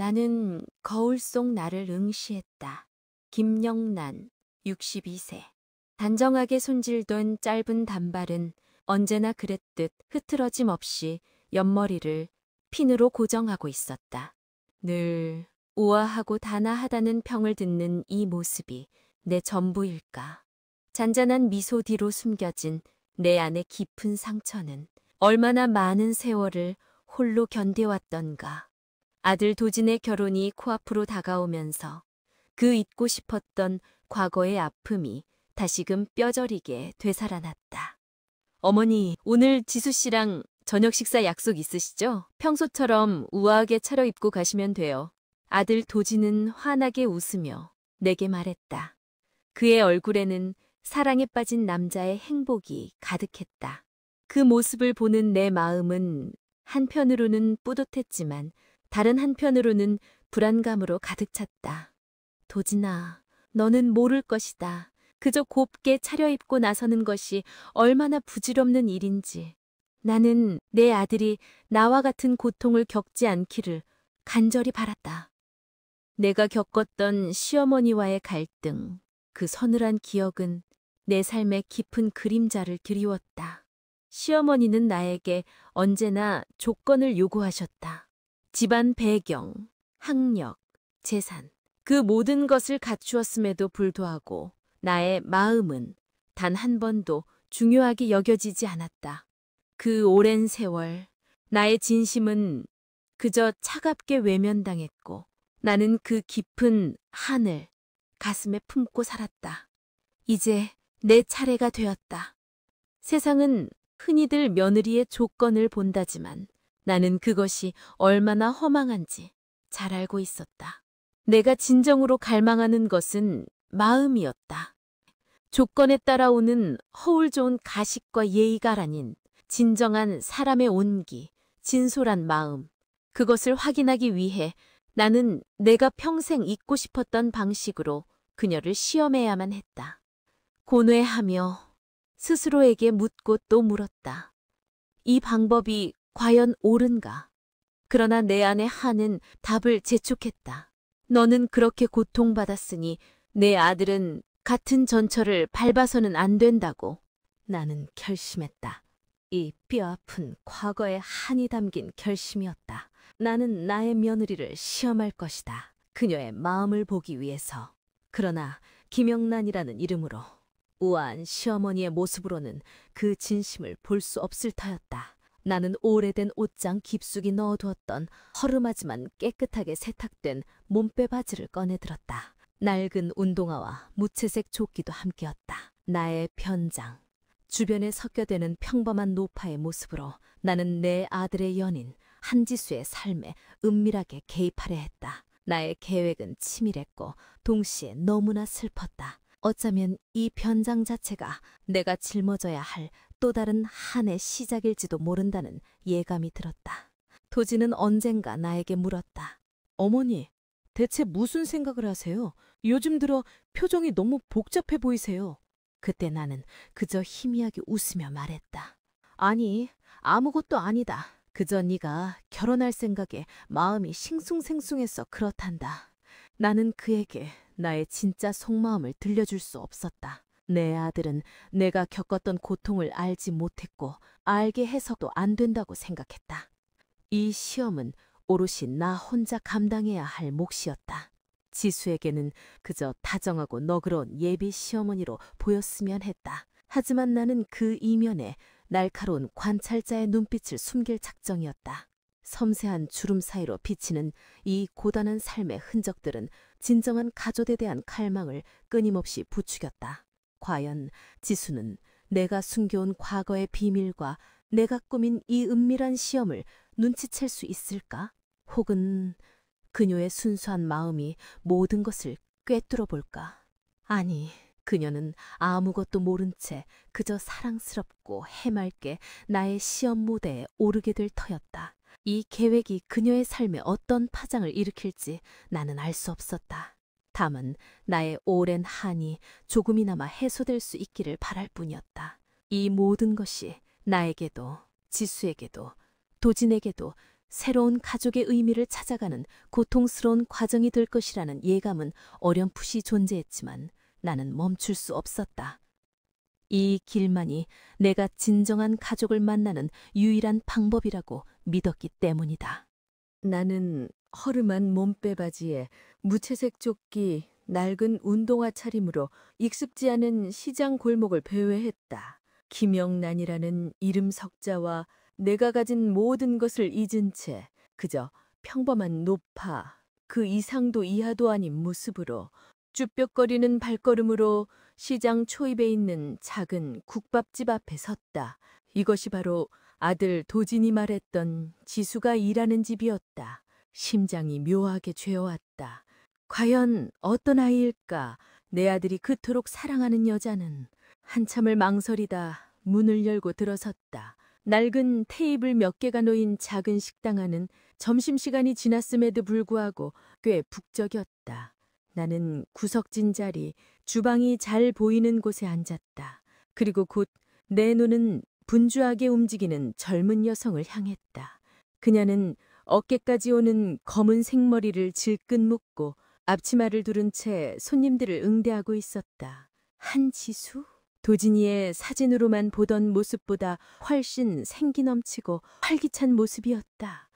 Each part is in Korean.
나는 거울 속 나를 응시했다. 김영란, 62세. 단정하게 손질된 짧은 단발은 언제나 그랬듯 흐트러짐 없이 옆머리를 핀으로 고정하고 있었다. 늘 우아하고 단아하다는 평을 듣는 이 모습이 내 전부일까. 잔잔한 미소 뒤로 숨겨진 내 안의 깊은 상처는 얼마나 많은 세월을 홀로 견뎌왔던가. 아들 도진의 결혼이 코앞으로 다가오면서 그 잊고 싶었던 과거의 아픔이 다시금 뼈저리게 되살아났다. 어머니, 오늘 지수 씨랑 저녁 식사 약속 있으시죠? 평소처럼 우아하게 차려입고 가시면 돼요. 아들 도진은 환하게 웃으며 내게 말했다. 그의 얼굴에는 사랑에 빠진 남자의 행복이 가득했다. 그 모습을 보는 내 마음은 한편으로는 뿌듯했지만 다른 한편으로는 불안감으로 가득 찼다. 도진아, 너는 모를 것이다. 그저 곱게 차려입고 나서는 것이 얼마나 부질없는 일인지. 나는 내 아들이 나와 같은 고통을 겪지 않기를 간절히 바랐다. 내가 겪었던 시어머니와의 갈등, 그 서늘한 기억은 내 삶의 깊은 그림자를 드리웠다. 시어머니는 나에게 언제나 조건을 요구하셨다. 집안 배경, 학력, 재산, 그 모든 것을 갖추었음에도 불구하고 나의 마음은 단 한 번도 중요하게 여겨지지 않았다. 그 오랜 세월, 나의 진심은 그저 차갑게 외면당했고 나는 그 깊은 한을 가슴에 품고 살았다. 이제 내 차례가 되었다. 세상은 흔히들 며느리의 조건을 본다지만 나는 그것이 얼마나 허망한지 잘 알고 있었다. 내가 진정으로 갈망하는 것은 마음이었다. 조건에 따라오는 허울 좋은 가식과 예의가 아닌 진정한 사람의 온기, 진솔한 마음. 그것을 확인하기 위해 나는 내가 평생 잊고 싶었던 방식으로 그녀를 시험해야만 했다. 고뇌하며 스스로에게 묻고 또 물었다. 이 방법이 과연 옳은가? 그러나 내 안의 한은 답을 재촉했다. 너는 그렇게 고통받았으니 내 아들은 같은 전철을 밟아서는 안 된다고. 나는 결심했다. 이 뼈아픈 과거의 한이 담긴 결심이었다. 나는 나의 며느리를 시험할 것이다. 그녀의 마음을 보기 위해서. 그러나 김영란이라는 이름으로 우아한 시어머니의 모습으로는 그 진심을 볼 수 없을 터였다. 나는 오래된 옷장 깊숙이 넣어두었던 허름하지만 깨끗하게 세탁된 몸빼 바지를 꺼내들었다. 낡은 운동화와 무채색 조끼도 함께였다. 나의 편장, 주변에 섞여대는 평범한 노파의 모습으로 나는 내 아들의 연인 한지수의 삶에 은밀하게 개입하려 했다. 나의 계획은 치밀했고 동시에 너무나 슬펐다. 어쩌면 이 편장 자체가 내가 짊어져야 할 또 다른 한의 시작일지도 모른다는 예감이 들었다. 도진은 언젠가 나에게 물었다. 어머니, 대체 무슨 생각을 하세요? 요즘 들어 표정이 너무 복잡해 보이세요. 그때 나는 그저 희미하게 웃으며 말했다. 아니, 아무것도 아니다. 그저 네가 결혼할 생각에 마음이 싱숭생숭해서 그렇단다. 나는 그에게 나의 진짜 속마음을 들려줄 수 없었다. 내 아들은 내가 겪었던 고통을 알지 못했고 알게 해서도 안 된다고 생각했다. 이 시험은 오롯이 나 혼자 감당해야 할 몫이었다. 지수에게는 그저 다정하고 너그러운 예비 시어머니로 보였으면 했다. 하지만 나는 그 이면에 날카로운 관찰자의 눈빛을 숨길 작정이었다. 섬세한 주름 사이로 비치는 이 고단한 삶의 흔적들은 진정한 가족에 대한 갈망을 끊임없이 부추겼다. 과연 지수는 내가 숨겨온 과거의 비밀과 내가 꾸민 이 은밀한 시험을 눈치챌 수 있을까? 혹은 그녀의 순수한 마음이 모든 것을 꿰뚫어 볼까? 아니, 그녀는 아무것도 모른 채 그저 사랑스럽고 해맑게 나의 시험 무대에 오르게 될 터였다. 이 계획이 그녀의 삶에 어떤 파장을 일으킬지 나는 알 수 없었다. 다만 나의 오랜 한이 조금이나마 해소될 수 있기를 바랄 뿐이었다. 이 모든 것이 나에게도 지수에게도 도진에게도 새로운 가족의 의미를 찾아가는 고통스러운 과정이 될 것이라는 예감은 어렴풋이 존재했지만 나는 멈출 수 없었다. 이 길만이 내가 진정한 가족을 만나는 유일한 방법이라고 믿었기 때문이다. 나는 허름한 몸빼바지에 무채색 조끼, 낡은 운동화 차림으로 익숙지 않은 시장 골목을 배회했다. 김영란이라는 이름 석자와 내가 가진 모든 것을 잊은 채 그저 평범한 노파, 그 이상도 이하도 아닌 모습으로 쭈뼛거리는 발걸음으로 시장 초입에 있는 작은 국밥집 앞에 섰다. 이것이 바로 아들 도진이 말했던 지수가 일하는 집이었다. 심장이 묘하게 죄어왔다. 과연 어떤 아이일까? 내 아들이 그토록 사랑하는 여자는. 한참을 망설이다 문을 열고 들어섰다. 낡은 테이블 몇 개가 놓인 작은 식당 안은 점심시간이 지났음에도 불구하고 꽤 북적였다. 나는 구석진 자리, 주방이 잘 보이는 곳에 앉았다. 그리고 곧 내 눈은 분주하게 움직이는 젊은 여성을 향했다. 그녀는 어깨까지 오는 검은 생머리를 질끈 묶고 앞치마를 두른 채 손님들을 응대하고 있었다. 한지수? 도진이의 사진으로만 보던 모습보다 훨씬 생기 넘치고 활기찬 모습이었다.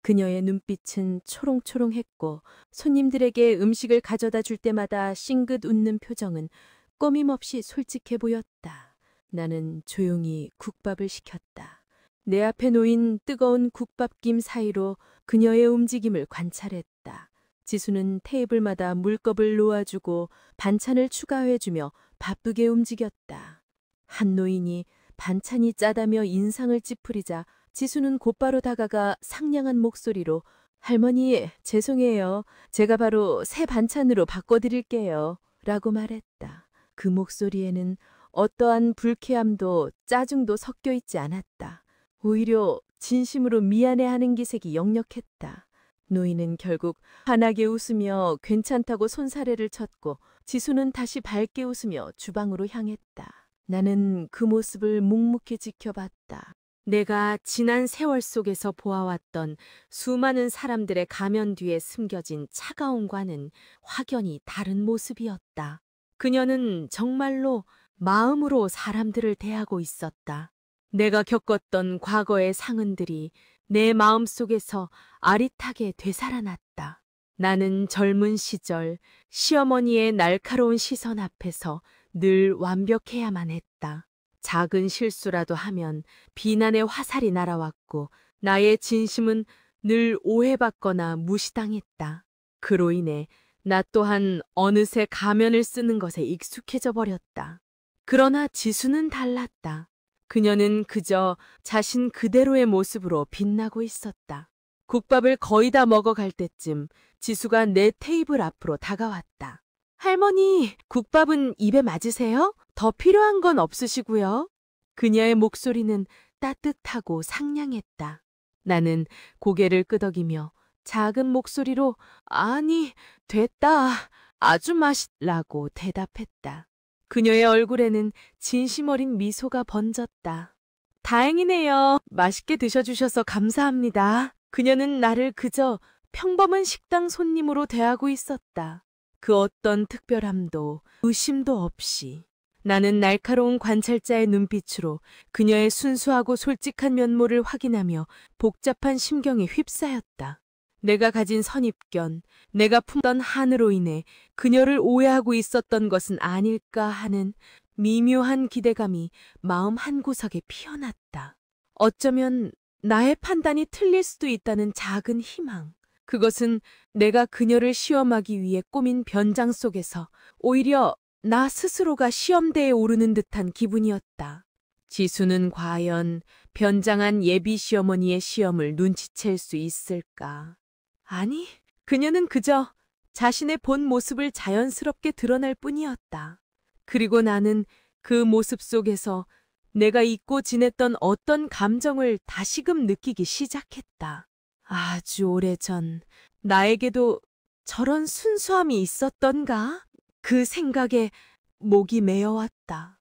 그녀의 눈빛은 초롱초롱했고 손님들에게 음식을 가져다 줄 때마다 싱긋 웃는 표정은 꾸밈없이 솔직해 보였다. 나는 조용히 국밥을 시켰다. 내 앞에 놓인 뜨거운 국밥김 사이로 그녀의 움직임을 관찰했다. 지수는 테이블마다 물컵을 놓아주고 반찬을 추가해주며 바쁘게 움직였다. 한 노인이 반찬이 짜다며 인상을 찌푸리자 지수는 곧바로 다가가 상냥한 목소리로 할머니, 죄송해요. 제가 바로 새 반찬으로 바꿔드릴게요. 라고 말했다. 그 목소리에는 어떠한 불쾌함도 짜증도 섞여 있지 않았다. 오히려 진심으로 미안해하는 기색이 역력했다. 노인은 결국 환하게 웃으며 괜찮다고 손사래를 쳤고 지수는 다시 밝게 웃으며 주방으로 향했다. 나는 그 모습을 묵묵히 지켜봤다. 내가 지난 세월 속에서 보아왔던 수많은 사람들의 가면 뒤에 숨겨진 차가움과는 확연히 다른 모습이었다. 그녀는 정말로 마음으로 사람들을 대하고 있었다. 내가 겪었던 과거의 상흔들이 내 마음속에서 아릿하게 되살아났다. 나는 젊은 시절 시어머니의 날카로운 시선 앞에서 늘 완벽해야만 했다. 작은 실수라도 하면 비난의 화살이 날아왔고 나의 진심은 늘 오해받거나 무시당했다. 그로 인해 나 또한 어느새 가면을 쓰는 것에 익숙해져 버렸다. 그러나 지수는 달랐다. 그녀는 그저 자신 그대로의 모습으로 빛나고 있었다. 국밥을 거의 다 먹어갈 때쯤 지수가 내 테이블 앞으로 다가왔다. 할머니, 국밥은 입에 맞으세요? 더 필요한 건 없으시고요. 그녀의 목소리는 따뜻하고 상냥했다. 나는 고개를 끄덕이며 작은 목소리로 아니, 됐다. 아주 맛있라고 대답했다. 그녀의 얼굴에는 진심 어린 미소가 번졌다. 다행이네요. 맛있게 드셔주셔서 감사합니다. 그녀는 나를 그저 평범한 식당 손님으로 대하고 있었다. 그 어떤 특별함도 의심도 없이. 나는 날카로운 관찰자의 눈빛으로 그녀의 순수하고 솔직한 면모를 확인하며 복잡한 심경에 휩싸였다. 내가 가진 선입견, 내가 품던 한으로 인해 그녀를 오해하고 있었던 것은 아닐까 하는 미묘한 기대감이 마음 한구석에 피어났다. 어쩌면 나의 판단이 틀릴 수도 있다는 작은 희망. 그것은 내가 그녀를 시험하기 위해 꾸민 변장 속에서 오히려 나 스스로가 시험대에 오르는 듯한 기분이었다. 지수는 과연 변장한 예비 시어머니의 시험을 눈치챌 수 있을까? 아니, 그녀는 그저 자신의 본 모습을 자연스럽게 드러낼 뿐이었다. 그리고 나는 그 모습 속에서 내가 잊고 지냈던 어떤 감정을 다시금 느끼기 시작했다. 아주 오래전 나에게도 저런 순수함이 있었던가? 그 생각에 목이 메어왔다.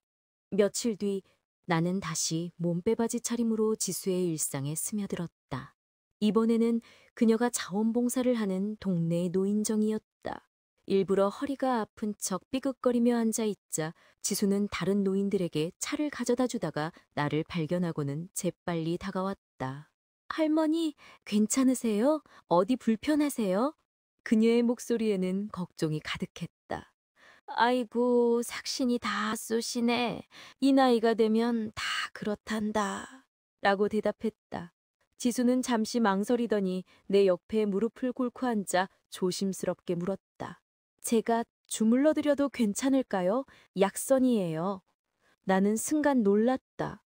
며칠 뒤 나는 다시 몸빼바지 차림으로 지수의 일상에 스며들었다. 이번에는 그녀가 자원봉사를 하는 동네 노인정이었다. 일부러 허리가 아픈 척 삐걱거리며 앉아있자 지수는 다른 노인들에게 차를 가져다 주다가 나를 발견하고는 재빨리 다가왔다. 할머니, 괜찮으세요? 어디 불편하세요? 그녀의 목소리에는 걱정이 가득했다. 아이고, 삭신이 다 쏘시네. 이 나이가 되면 다 그렇단다. 라고 대답했다. 지수는 잠시 망설이더니 내 옆에 무릎을 꿇고 앉아 조심스럽게 물었다. 제가 주물러 드려도 괜찮을까요? 약선이에요. 나는 순간 놀랐다.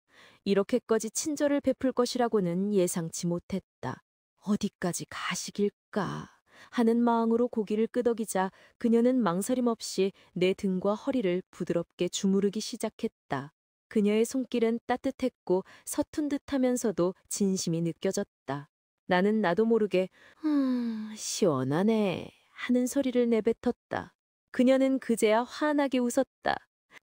이렇게까지 친절을 베풀 것이라고는 예상치 못했다. 어디까지 가시길까 하는 마음으로 고기를 끄덕이자 그녀는 망설임 없이 내 등과 허리를 부드럽게 주무르기 시작했다. 그녀의 손길은 따뜻했고 서툰 듯하면서도 진심이 느껴졌다. 나는 나도 모르게 시원하네 하는 소리를 내뱉었다. 그녀는 그제야 환하게 웃었다.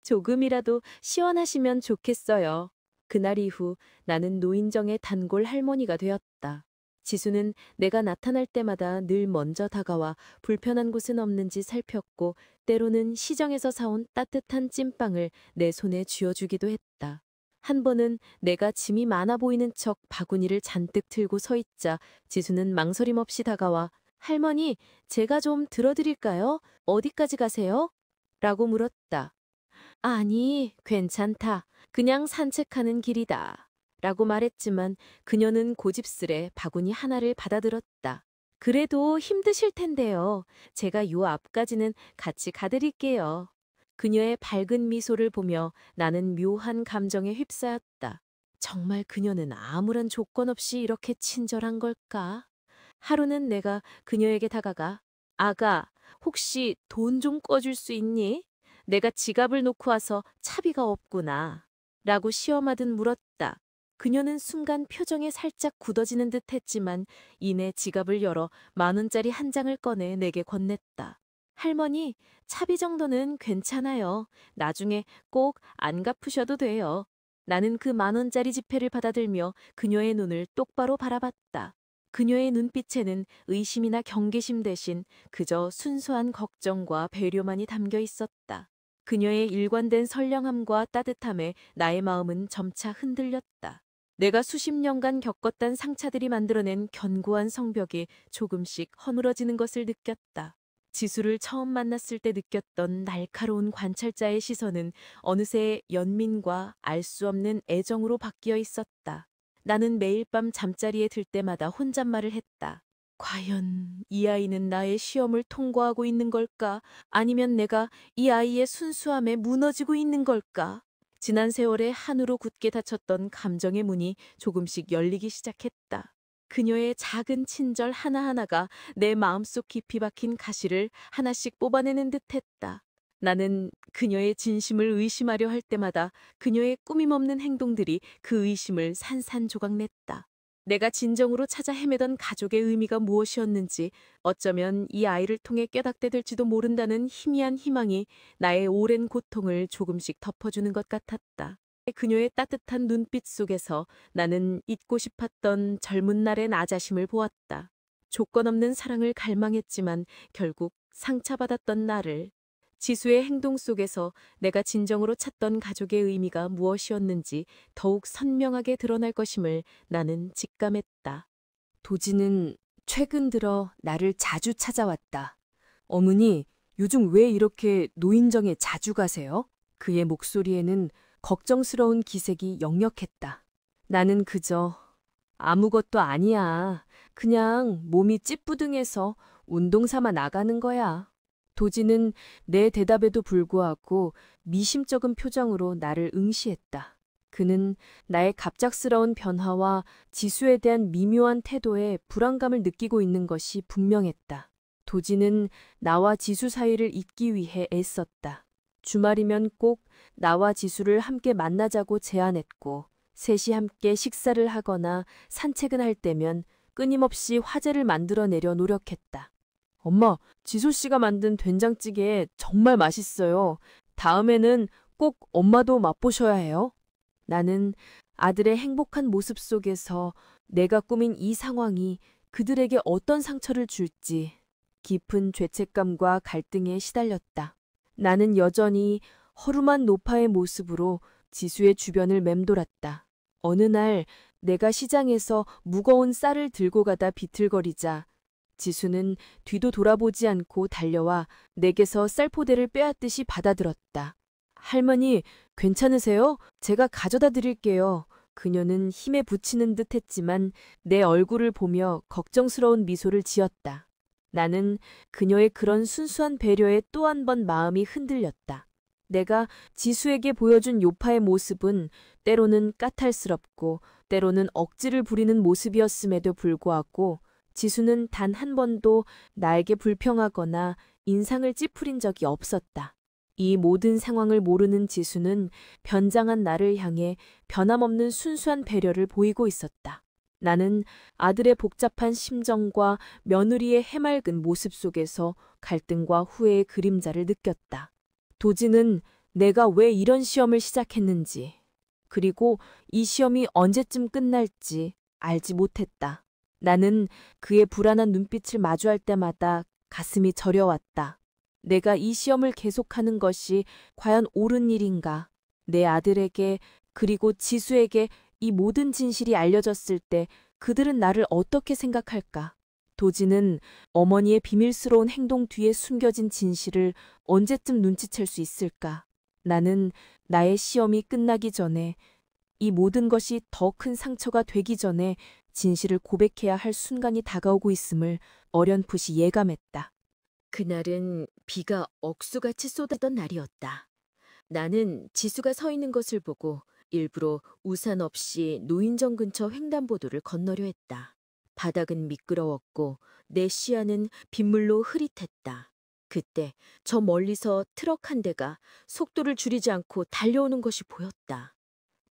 조금이라도 시원하시면 좋겠어요. 그날 이후 나는 노인정의 단골 할머니가 되었다. 지수는 내가 나타날 때마다 늘 먼저 다가와 불편한 곳은 없는지 살폈고 때로는 시정에서 사온 따뜻한 찐빵을 내 손에 쥐어주기도 했다. 한 번은 내가 짐이 많아 보이는 척 바구니를 잔뜩 들고 서 있자 지수는 망설임 없이 다가와 할머니, 제가 좀 들어드릴까요? 어디까지 가세요? 라고 물었다. 아니, 괜찮다. 그냥 산책하는 길이다. 라고 말했지만 그녀는 고집스레 바구니 하나를 받아들었다. 그래도 힘드실 텐데요. 제가 요 앞까지는 같이 가드릴게요. 그녀의 밝은 미소를 보며 나는 묘한 감정에 휩싸였다. 정말 그녀는 아무런 조건 없이 이렇게 친절한 걸까? 하루는 내가 그녀에게 다가가 아가, 혹시 돈 좀 꿔줄 수 있니? 내가 지갑을 놓고 와서 차비가 없구나. 라고 시험하듯 물었다. 그녀는 순간 표정에 살짝 굳어지는 듯 했지만 이내 지갑을 열어 10,000원짜리 한 장을 꺼내 내게 건넸다. 할머니, 차비 정도는 괜찮아요. 나중에 꼭 안 갚으셔도 돼요. 나는 그 10,000원짜리 지폐를 받아들며 그녀의 눈을 똑바로 바라봤다. 그녀의 눈빛에는 의심이나 경계심 대신 그저 순수한 걱정과 배려만이 담겨 있었다. 그녀의 일관된 선량함과 따뜻함에 나의 마음은 점차 흔들렸다. 내가 수십 년간 겪었던 상처들이 만들어낸 견고한 성벽이 조금씩 허물어지는 것을 느꼈다. 지수를 처음 만났을 때 느꼈던 날카로운 관찰자의 시선은 어느새 연민과 알 수 없는 애정으로 바뀌어 있었다. 나는 매일 밤 잠자리에 들 때마다 혼잣말을 했다. 과연 이 아이는 나의 시험을 통과하고 있는 걸까? 아니면 내가 이 아이의 순수함에 무너지고 있는 걸까? 지난 세월에 한으로 굳게 닫혔던 감정의 문이 조금씩 열리기 시작했다. 그녀의 작은 친절 하나하나가 내 마음속 깊이 박힌 가시를 하나씩 뽑아내는 듯했다. 나는 그녀의 진심을 의심하려 할 때마다 그녀의 꾸밈없는 행동들이 그 의심을 산산조각냈다. 내가 진정으로 찾아 헤매던 가족의 의미가 무엇이었는지 어쩌면 이 아이를 통해 깨닫게 될지도 모른다는 희미한 희망이 나의 오랜 고통을 조금씩 덮어주는 것 같았다. 그녀의 따뜻한 눈빛 속에서 나는 잊고 싶었던 젊은 날의 나 자신을 보았다. 조건 없는 사랑을 갈망했지만 결국 상처받았던 나를. 지수의 행동 속에서 내가 진정으로 찾던 가족의 의미가 무엇이었는지 더욱 선명하게 드러날 것임을 나는 직감했다. 도지는 최근 들어 나를 자주 찾아왔다. 어머니, 요즘 왜 이렇게 노인정에 자주 가세요? 그의 목소리에는 걱정스러운 기색이 역력했다. 나는 그저 아무것도 아니야. 그냥 몸이 찌뿌둥해서 운동 삼아 나가는 거야. 도지는 내 대답에도 불구하고 미심쩍은 표정으로 나를 응시했다. 그는 나의 갑작스러운 변화와 지수에 대한 미묘한 태도에 불안감을 느끼고 있는 것이 분명했다. 도지는 나와 지수 사이를 잇기 위해 애썼다. 주말이면 꼭 나와 지수를 함께 만나자고 제안했고 셋이 함께 식사를 하거나 산책을 할 때면 끊임없이 화제를 만들어내려 노력했다. 엄마, 지수 씨가 만든 된장찌개 정말 맛있어요. 다음에는 꼭 엄마도 맛보셔야 해요. 나는 아들의 행복한 모습 속에서 내가 꾸민 이 상황이 그들에게 어떤 상처를 줄지 깊은 죄책감과 갈등에 시달렸다. 나는 여전히 허름한 노파의 모습으로 지수의 주변을 맴돌았다. 어느 날 내가 시장에서 무거운 쌀을 들고 가다 비틀거리자 지수는 뒤도 돌아보지 않고 달려와 내게서 쌀포대를 빼앗듯이 받아들었다. 할머니, 괜찮으세요? 제가 가져다 드릴게요. 그녀는 힘에 부치는 듯 했지만 내 얼굴을 보며 걱정스러운 미소를 지었다. 나는 그녀의 그런 순수한 배려에 또 한 번 마음이 흔들렸다. 내가 지수에게 보여준 요파의 모습은 때로는 까탈스럽고 때로는 억지를 부리는 모습이었음에도 불구하고 지수는 단 한 번도 나에게 불평하거나 인상을 찌푸린 적이 없었다. 이 모든 상황을 모르는 지수는 변장한 나를 향해 변함없는 순수한 배려를 보이고 있었다. 나는 아들의 복잡한 심정과 며느리의 해맑은 모습 속에서 갈등과 후회의 그림자를 느꼈다. 도지는 내가 왜 이런 시험을 시작했는지, 그리고 이 시험이 언제쯤 끝날지 알지 못했다. 나는 그의 불안한 눈빛을 마주할 때마다 가슴이 저려왔다. 내가 이 시험을 계속하는 것이 과연 옳은 일인가? 내 아들에게 그리고 지수에게 이 모든 진실이 알려졌을 때 그들은 나를 어떻게 생각할까? 도지는 어머니의 비밀스러운 행동 뒤에 숨겨진 진실을 언제쯤 눈치챌 수 있을까? 나는 나의 시험이 끝나기 전에 이 모든 것이 더 큰 상처가 되기 전에 진실을 고백해야 할 순간이 다가오고 있음을 어렴풋이 예감했다. 그날은 비가 억수같이 쏟아던 날이었다. 나는 지수가 서 있는 것을 보고 일부러 우산 없이 노인정 근처 횡단보도를 건너려 했다. 바닥은 미끄러웠고 내 시야는 빗물로 흐릿했다. 그때 저 멀리서 트럭 한 대가 속도를 줄이지 않고 달려오는 것이 보였다.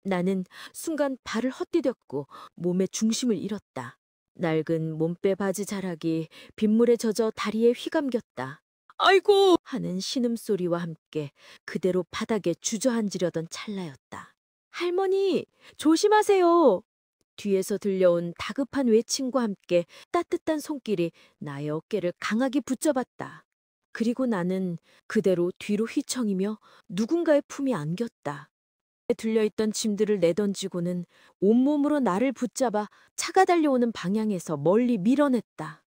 나는 순간 발을 헛디뎠고 몸의 중심을 잃었다. 낡은 몸빼 바지 자락이 빗물에 젖어 다리에 휘감겼다. 아이고! 하는 신음소리와 함께 그대로 바닥에 주저앉으려던 찰나였다. 할머니, 조심하세요! 뒤에서 들려온 다급한 외침과 함께 따뜻한 손길이 나의 어깨를 강하게 붙잡았다. 그리고 나는 그대로 뒤로 휘청이며 누군가의 품이 안겼다. 들려있던 짐들을 내던지고는 온몸으로 나를 붙잡아 차가 달려오는 방향에서 멀리 밀어냈다.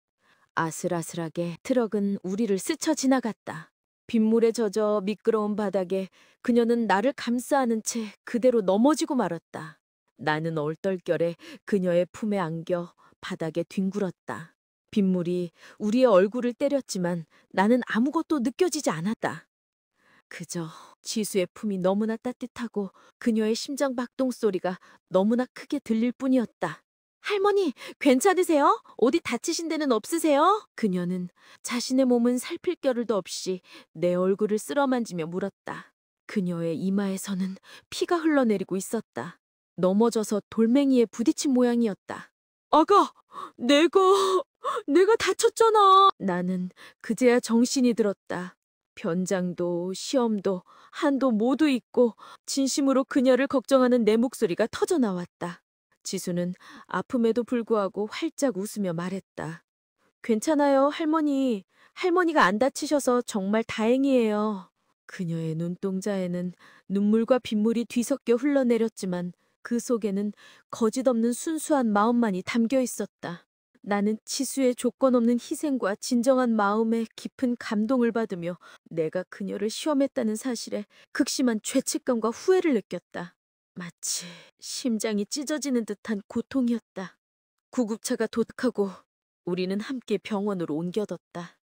아슬아슬하게 트럭은 우리를 스쳐 지나갔다. 빗물에 젖어 미끄러운 바닥에 그녀는 나를 감싸 안은 채 그대로 넘어지고 말았다. 나는 얼떨결에 그녀의 품에 안겨 바닥에 뒹굴었다. 빗물이 우리의 얼굴을 때렸지만 나는 아무것도 느껴지지 않았다. 그저 지수의 품이 너무나 따뜻하고 그녀의 심장 박동 소리가 너무나 크게 들릴 뿐이었다. 할머니, 괜찮으세요? 어디 다치신 데는 없으세요? 그녀는 자신의 몸은 살필 겨를도 없이 내 얼굴을 쓸어만지며 물었다. 그녀의 이마에서는 피가 흘러내리고 있었다. 넘어져서 돌멩이에 부딪힌 모양이었다. 아가, 내가 다쳤잖아. 나는 그제야 정신이 들었다. 변장도 시험도 한도 모두 잊고 진심으로 그녀를 걱정하는 내 목소리가 터져 나왔다. 지수는 아픔에도 불구하고 활짝 웃으며 말했다. 괜찮아요, 할머니. 할머니가 안 다치셔서 정말 다행이에요. 그녀의 눈동자에는 눈물과 빗물이 뒤섞여 흘러내렸지만 그 속에는 거짓없는 순수한 마음만이 담겨 있었다. 나는 지수의 조건 없는 희생과 진정한 마음에 깊은 감동을 받으며 내가 그녀를 시험했다는 사실에 극심한 죄책감과 후회를 느꼈다. 마치 심장이 찢어지는 듯한 고통이었다. 구급차가 도착하고 우리는 함께 병원으로 옮겨뒀다.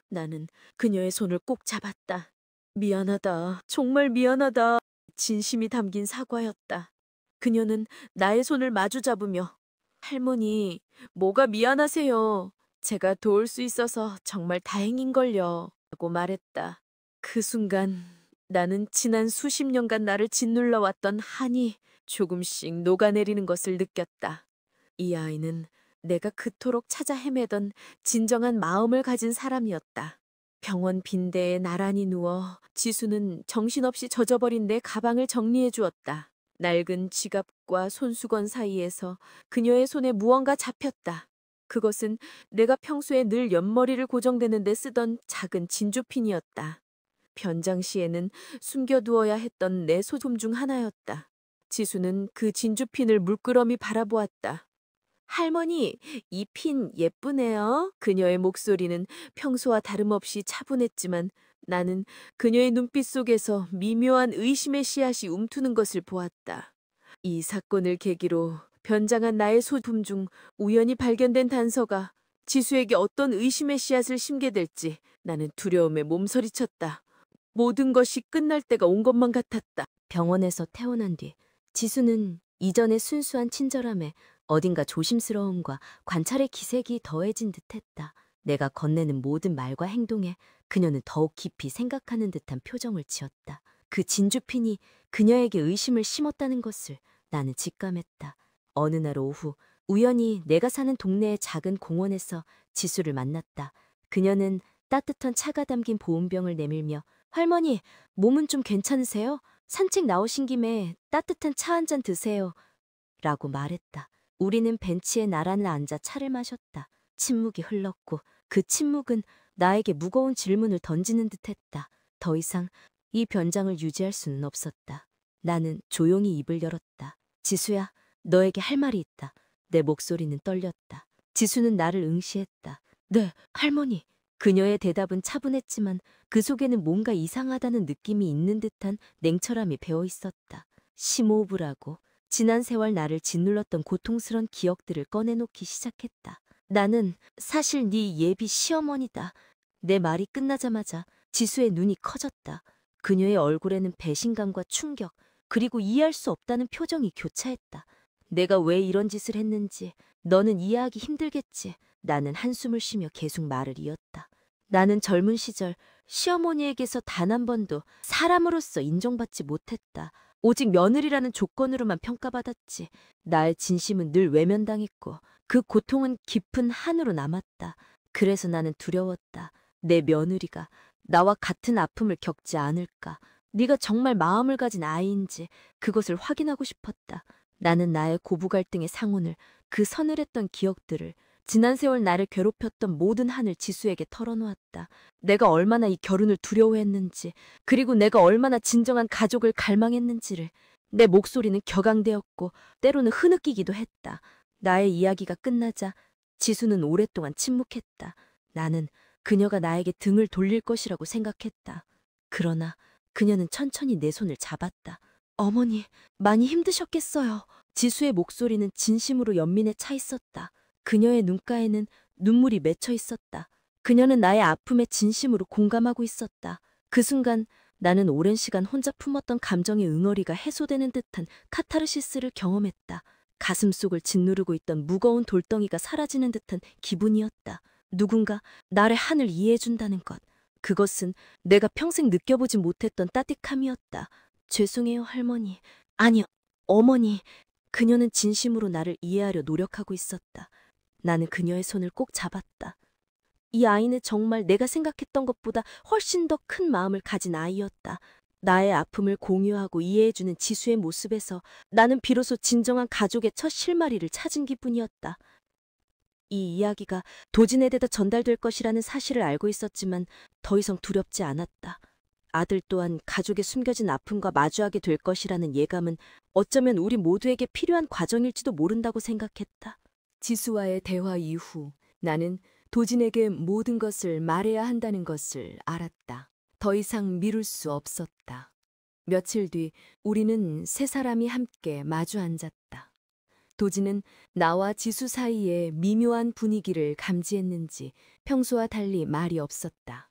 나는 그녀의 손을 꼭 잡았다. 미안하다. 정말 미안하다. 진심이 담긴 사과였다. 그녀는 나의 손을 마주 잡으며 할머니, 뭐가 미안하세요. 제가 도울 수 있어서 정말 다행인걸요. 라고 말했다. 그 순간 나는 지난 수십 년간 나를 짓눌러 왔던 한이 조금씩 녹아내리는 것을 느꼈다. 이 아이는 내가 그토록 찾아 헤매던 진정한 마음을 가진 사람이었다. 병원 빈대에 나란히 누워 지수는 정신없이 젖어버린 내 가방을 정리해 주었다. 낡은 지갑과 손수건 사이에서 그녀의 손에 무언가 잡혔다. 그것은 내가 평소에 늘 옆머리를 고정되는 데 쓰던 작은 진주핀이었다. 변장시에는 숨겨두어야 했던 내 소품 중 하나였다. 지수는 그 진주핀을 물끄러미 바라보았다. 할머니, 이 핀 예쁘네요. 그녀의 목소리는 평소와 다름없이 차분했지만 나는 그녀의 눈빛 속에서 미묘한 의심의 씨앗이 움트는 것을 보았다. 이 사건을 계기로 변장한 나의 소품 중 우연히 발견된 단서가 지수에게 어떤 의심의 씨앗을 심게 될지 나는 두려움에 몸서리쳤다. 모든 것이 끝날 때가 온 것만 같았다. 병원에서 퇴원한 뒤 지수는 이전의 순수한 친절함에 어딘가 조심스러움과 관찰의 기색이 더해진 듯했다. 내가 건네는 모든 말과 행동에 그녀는 더욱 깊이 생각하는 듯한 표정을 지었다. 그 진주핀이 그녀에게 의심을 심었다는 것을 나는 직감했다. 어느 날 오후 우연히 내가 사는 동네의 작은 공원에서 지수를 만났다. 그녀는 따뜻한 차가 담긴 보온병을 내밀며 할머니, 몸은 좀 괜찮으세요? 산책 나오신 김에 따뜻한 차 한 잔 드세요. 라고 말했다. 우리는 벤치에 나란히 앉아 차를 마셨다. 침묵이 흘렀고 그 침묵은 나에게 무거운 질문을 던지는 듯했다. 더 이상 이 변장을 유지할 수는 없었다. 나는 조용히 입을 열었다. 지수야, 너에게 할 말이 있다. 내 목소리는 떨렸다. 지수는 나를 응시했다. 네, 할머니. 그녀의 대답은 차분했지만 그 속에는 뭔가 이상하다는 느낌이 있는 듯한 냉철함이 배어 있었다. 심호흡을 하고 지난 세월 나를 짓눌렀던 고통스런 기억들을 꺼내놓기 시작했다. 나는 사실 네 예비 시어머니다. 내 말이 끝나자마자 지수의 눈이 커졌다. 그녀의 얼굴에는 배신감과 충격, 그리고 이해할 수 없다는 표정이 교차했다. 내가 왜 이런 짓을 했는지 너는 이해하기 힘들겠지. 나는 한숨을 쉬며 계속 말을 이었다. 나는 젊은 시절 시어머니에게서 단 한 번도 사람으로서 인정받지 못했다. 오직 며느리라는 조건으로만 평가받았지. 나의 진심은 늘 외면당했고 그 고통은 깊은 한으로 남았다. 그래서 나는 두려웠다. 내 며느리가 나와 같은 아픔을 겪지 않을까. 네가 정말 마음을 가진 아이인지 그것을 확인하고 싶었다. 나는 나의 고부 갈등의 상온을, 그 서늘했던 기억들을, 지난 세월 나를 괴롭혔던 모든 한을 지수에게 털어놓았다. 내가 얼마나 이 결혼을 두려워했는지, 그리고 내가 얼마나 진정한 가족을 갈망했는지를. 내 목소리는 격앙되었고 때로는 흐느끼기도 했다. 나의 이야기가 끝나자 지수는 오랫동안 침묵했다. 나는 그녀가 나에게 등을 돌릴 것이라고 생각했다. 그러나 그녀는 천천히 내 손을 잡았다. 어머니, 많이 힘드셨겠어요. 지수의 목소리는 진심으로 연민에 차 있었다. 그녀의 눈가에는 눈물이 맺혀 있었다. 그녀는 나의 아픔에 진심으로 공감하고 있었다. 그 순간 나는 오랜 시간 혼자 품었던 감정의 응어리가 해소되는 듯한 카타르시스를 경험했다. 가슴 속을 짓누르고 있던 무거운 돌덩이가 사라지는 듯한 기분이었다. 누군가 나를 한을 이해해준다는 것. 그것은 내가 평생 느껴보지 못했던 따뜻함이었다. 죄송해요, 할머니. 아니요, 어머니. 그녀는 진심으로 나를 이해하려 노력하고 있었다. 나는 그녀의 손을 꼭 잡았다. 이 아이는 정말 내가 생각했던 것보다 훨씬 더 큰 마음을 가진 아이였다. 나의 아픔을 공유하고 이해해주는 지수의 모습에서 나는 비로소 진정한 가족의 첫 실마리를 찾은 기분이었다. 이 이야기가 도진에게다 전달될 것이라는 사실을 알고 있었지만 더 이상 두렵지 않았다. 아들 또한 가족의 숨겨진 아픔과 마주하게 될 것이라는 예감은 어쩌면 우리 모두에게 필요한 과정일지도 모른다고 생각했다. 지수와의 대화 이후 나는 도진에게 모든 것을 말해야 한다는 것을 알았다. 더 이상 미룰 수 없었다. 며칠 뒤 우리는 세 사람이 함께 마주 앉았다. 도진은 나와 지수 사이의 미묘한 분위기를 감지했는지 평소와 달리 말이 없었다.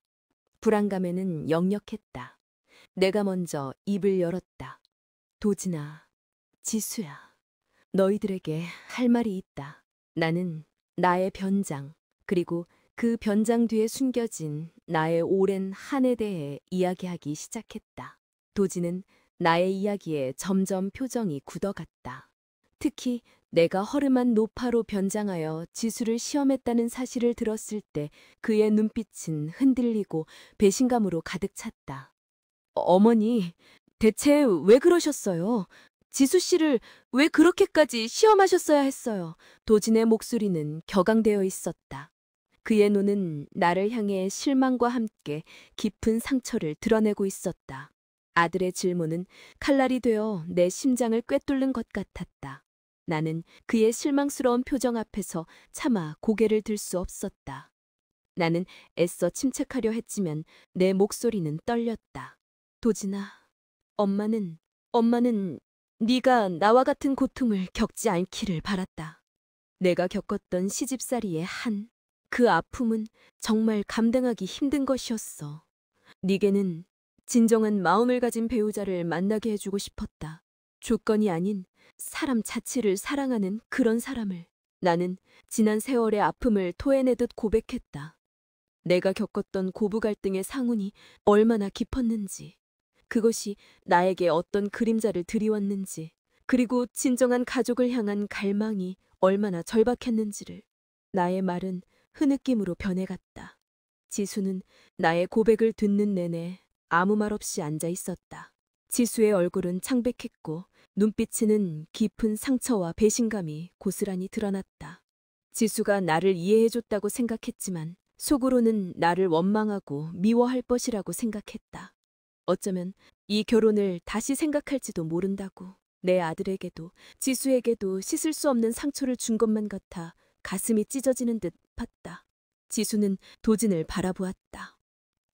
불안감에는 역력했다. 내가 먼저 입을 열었다. 도진아, 지수야, 너희들에게 할 말이 있다. 나는 나의 변장, 그리고 그 변장 뒤에 숨겨진 나의 오랜 한에 대해 이야기하기 시작했다. 도진은 나의 이야기에 점점 표정이 굳어갔다. 특히 내가 허름한 노파로 변장하여 지수를 시험했다는 사실을 들었을 때 그의 눈빛은 흔들리고 배신감으로 가득 찼다. 어머니, 대체 왜 그러셨어요? 지수 씨를 왜 그렇게까지 시험하셨어야 했어요. 도진의 목소리는 격앙되어 있었다. 그의 눈은 나를 향해 실망과 함께 깊은 상처를 드러내고 있었다. 아들의 질문은 칼날이 되어 내 심장을 꿰뚫는 것 같았다. 나는 그의 실망스러운 표정 앞에서 차마 고개를 들 수 없었다. 나는 애써 침착하려 했지만 내 목소리는 떨렸다. 도진아, 엄마는 네가 나와 같은 고통을 겪지 않기를 바랐다. 내가 겪었던 시집살이의 그 아픔은 정말 감당하기 힘든 것이었어. 네게는 진정한 마음을 가진 배우자를 만나게 해주고 싶었다. 조건이 아닌 사람 자체를 사랑하는 그런 사람을. 나는 지난 세월의 아픔을 토해내듯 고백했다. 내가 겪었던 고부 갈등의 상흔이 얼마나 깊었는지, 그것이 나에게 어떤 그림자를 드리웠는지, 그리고 진정한 가족을 향한 갈망이 얼마나 절박했는지를. 나의 말은 흐느낌으로 변해갔다. 지수는 나의 고백을 듣는 내내 아무 말 없이 앉아 있었다. 지수의 얼굴은 창백했고 눈빛에는 깊은 상처와 배신감이 고스란히 드러났다. 지수가 나를 이해해줬다고 생각했지만 속으로는 나를 원망하고 미워할 것이라고 생각했다. 어쩌면 이 결혼을 다시 생각할지도 모른다고. 내 아들에게도 지수에게도 씻을 수 없는 상처를 준 것만 같아 가슴이 찢어지는 듯 봤다. 지수는 도진을 바라보았다.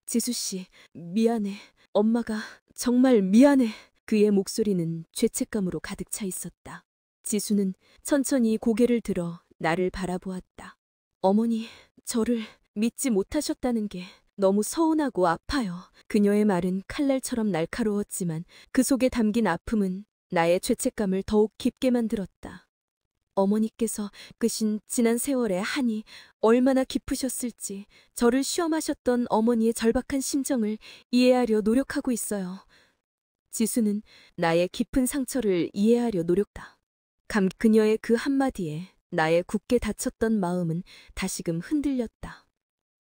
지수 씨, 미안해. 엄마가 정말 미안해. 그의 목소리는 죄책감으로 가득 차 있었다. 지수는 천천히 고개를 들어 나를 바라보았다. 어머니, 저를 믿지 못하셨다는 게 너무 서운하고 아파요. 그녀의 말은 칼날처럼 날카로웠지만 그 속에 담긴 아픔은 나의 죄책감을 더욱 깊게 만들었다. 어머니께서 끄신 지난 세월의 한이 얼마나 깊으셨을지 저를 시험하셨던 어머니의 절박한 심정을 이해하려 노력하고 있어요. 지수는 나의 깊은 상처를 이해하려 노력다. 그녀의 그 한마디에 나의 굳게 닫혔던 마음은 다시금 흔들렸다.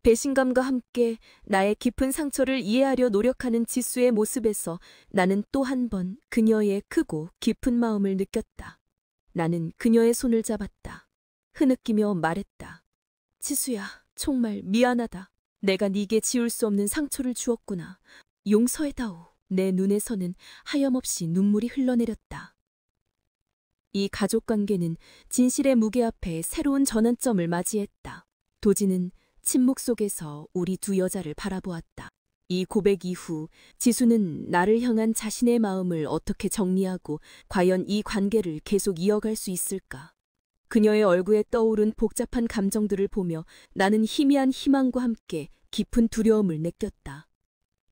배신감과 함께 나의 깊은 상처를 이해하려 노력하는 지수의 모습에서 나는 또 한 번 그녀의 크고 깊은 마음을 느꼈다. 나는 그녀의 손을 잡았다. 흐느끼며 말했다. 지수야, 정말 미안하다. 내가 네게 지울 수 없는 상처를 주었구나. 용서해다오. 내 눈에서는 하염없이 눈물이 흘러내렸다. 이 가족관계는 진실의 무게 앞에 새로운 전환점을 맞이했다. 도진은 침묵 속에서 우리 두 여자를 바라보았다. 이 고백 이후 지수는 나를 향한 자신의 마음을 어떻게 정리하고 과연 이 관계를 계속 이어갈 수 있을까? 그녀의 얼굴에 떠오른 복잡한 감정들을 보며 나는 희미한 희망과 함께 깊은 두려움을 느꼈다.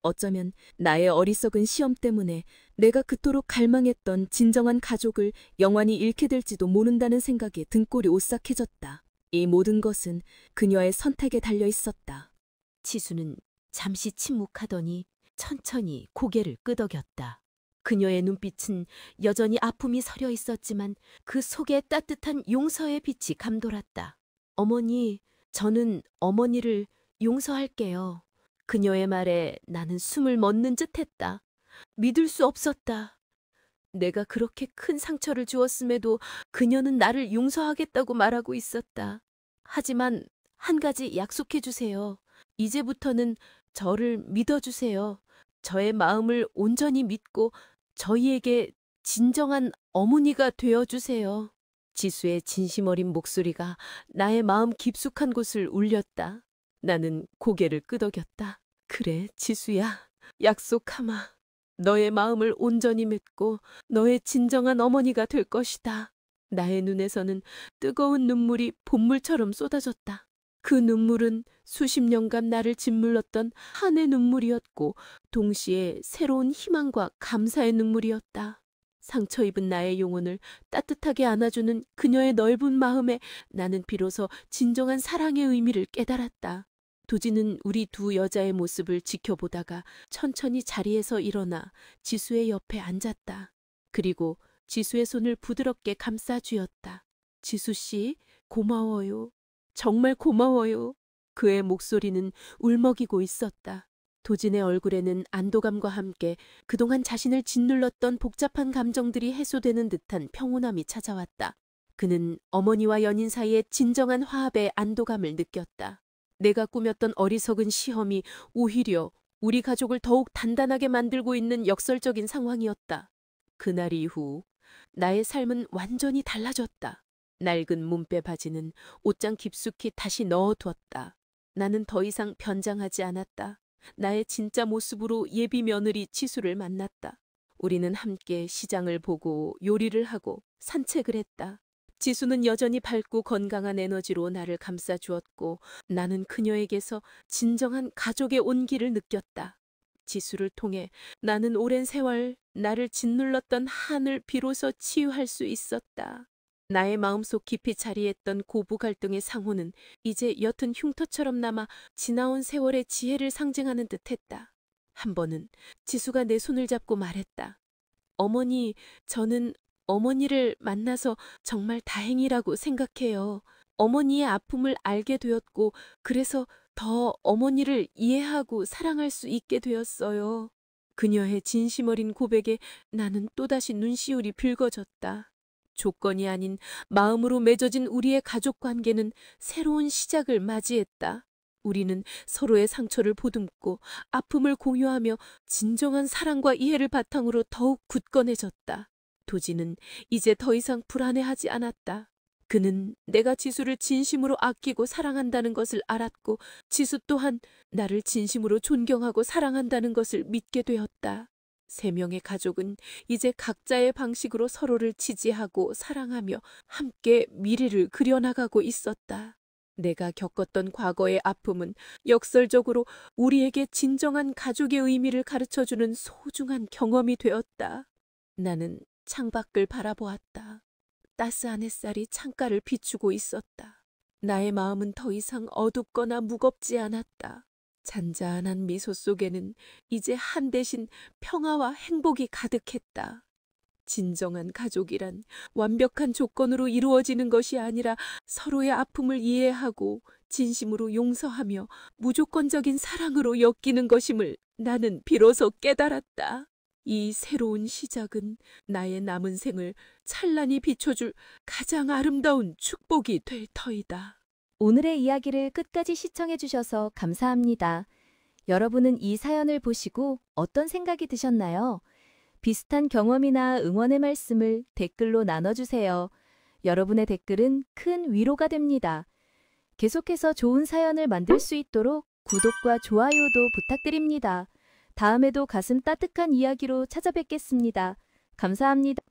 어쩌면 나의 어리석은 시험 때문에 내가 그토록 갈망했던 진정한 가족을 영원히 잃게 될지도 모른다는 생각에 등골이 오싹해졌다. 이 모든 것은 그녀의 선택에 달려 있었다. 지수는 잠시 침묵하더니 천천히 고개를 끄덕였다. 그녀의 눈빛은 여전히 아픔이 서려 있었지만 그 속에 따뜻한 용서의 빛이 감돌았다. 어머니, 저는 어머니를 용서할게요. 그녀의 말에 나는 숨을 멎는 듯 했다. 믿을 수 없었다. 내가 그렇게 큰 상처를 주었음에도 그녀는 나를 용서하겠다고 말하고 있었다. 하지만 한 가지 약속해 주세요. 이제부터는 저를 믿어주세요. 저의 마음을 온전히 믿고 저희에게 진정한 어머니가 되어주세요. 지수의 진심 어린 목소리가 나의 마음 깊숙한 곳을 울렸다. 나는 고개를 끄덕였다. 그래, 지수야. 약속하마. 너의 마음을 온전히 믿고 너의 진정한 어머니가 될 것이다. 나의 눈에서는 뜨거운 눈물이 봇물처럼 쏟아졌다. 그 눈물은 수십 년간 나를 짓물렀던 한의 눈물이었고 동시에 새로운 희망과 감사의 눈물이었다. 상처 입은 나의 영혼을 따뜻하게 안아주는 그녀의 넓은 마음에 나는 비로소 진정한 사랑의 의미를 깨달았다. 도진은 우리 두 여자의 모습을 지켜보다가 천천히 자리에서 일어나 지수의 옆에 앉았다. 그리고 지수의 손을 부드럽게 감싸 쥐었다. 지수 씨, 고마워요. 정말 고마워요. 그의 목소리는 울먹이고 있었다. 도진의 얼굴에는 안도감과 함께 그동안 자신을 짓눌렀던 복잡한 감정들이 해소되는 듯한 평온함이 찾아왔다. 그는 어머니와 연인 사이의 진정한 화합의 안도감을 느꼈다. 내가 꾸몄던 어리석은 시험이 오히려 우리 가족을 더욱 단단하게 만들고 있는 역설적인 상황이었다. 그날 이후 나의 삶은 완전히 달라졌다. 낡은 문배 바지는 옷장 깊숙이 다시 넣어두었다. 나는 더 이상 변장하지 않았다. 나의 진짜 모습으로 예비 며느리 지수를 만났다. 우리는 함께 시장을 보고 요리를 하고 산책을 했다. 지수는 여전히 밝고 건강한 에너지로 나를 감싸주었고 나는 그녀에게서 진정한 가족의 온기를 느꼈다. 지수를 통해 나는 오랜 세월 나를 짓눌렀던 한을 비로소 치유할 수 있었다. 나의 마음속 깊이 자리했던 고부 갈등의 상호는 이제 옅은 흉터처럼 남아 지나온 세월의 지혜를 상징하는 듯했다. 한 번은 지수가 내 손을 잡고 말했다. 어머니, 저는 어머니를 만나서 정말 다행이라고 생각해요. 어머니의 아픔을 알게 되었고 그래서 더 어머니를 이해하고 사랑할 수 있게 되었어요. 그녀의 진심 어린 고백에 나는 또다시 눈시울이 붉어졌다. 조건이 아닌 마음으로 맺어진 우리의 가족 관계는 새로운 시작을 맞이했다. 우리는 서로의 상처를 보듬고 아픔을 공유하며 진정한 사랑과 이해를 바탕으로 더욱 굳건해졌다. 도진은 이제 더 이상 불안해하지 않았다. 그는 내가 지수를 진심으로 아끼고 사랑한다는 것을 알았고 지수 또한 나를 진심으로 존경하고 사랑한다는 것을 믿게 되었다. 세 명의 가족은 이제 각자의 방식으로 서로를 지지하고 사랑하며 함께 미래를 그려나가고 있었다. 내가 겪었던 과거의 아픔은 역설적으로 우리에게 진정한 가족의 의미를 가르쳐주는 소중한 경험이 되었다. 나는 창밖을 바라보았다. 따스한 햇살이 창가를 비추고 있었다. 나의 마음은 더 이상 어둡거나 무겁지 않았다. 잔잔한 미소 속에는 이제 한 대신 평화와 행복이 가득했다. 진정한 가족이란 완벽한 조건으로 이루어지는 것이 아니라 서로의 아픔을 이해하고 진심으로 용서하며 무조건적인 사랑으로 엮이는 것임을 나는 비로소 깨달았다. 이 새로운 시작은 나의 남은 생을 찬란히 비춰줄 가장 아름다운 축복이 될 터이다. 오늘의 이야기를 끝까지 시청해 주셔서 감사합니다. 여러분은 이 사연을 보시고 어떤 생각이 드셨나요? 비슷한 경험이나 응원의 말씀을 댓글로 나눠주세요. 여러분의 댓글은 큰 위로가 됩니다. 계속해서 좋은 사연을 만들 수 있도록 구독과 좋아요도 부탁드립니다. 다음에도 가슴 따뜻한 이야기로 찾아뵙겠습니다. 감사합니다.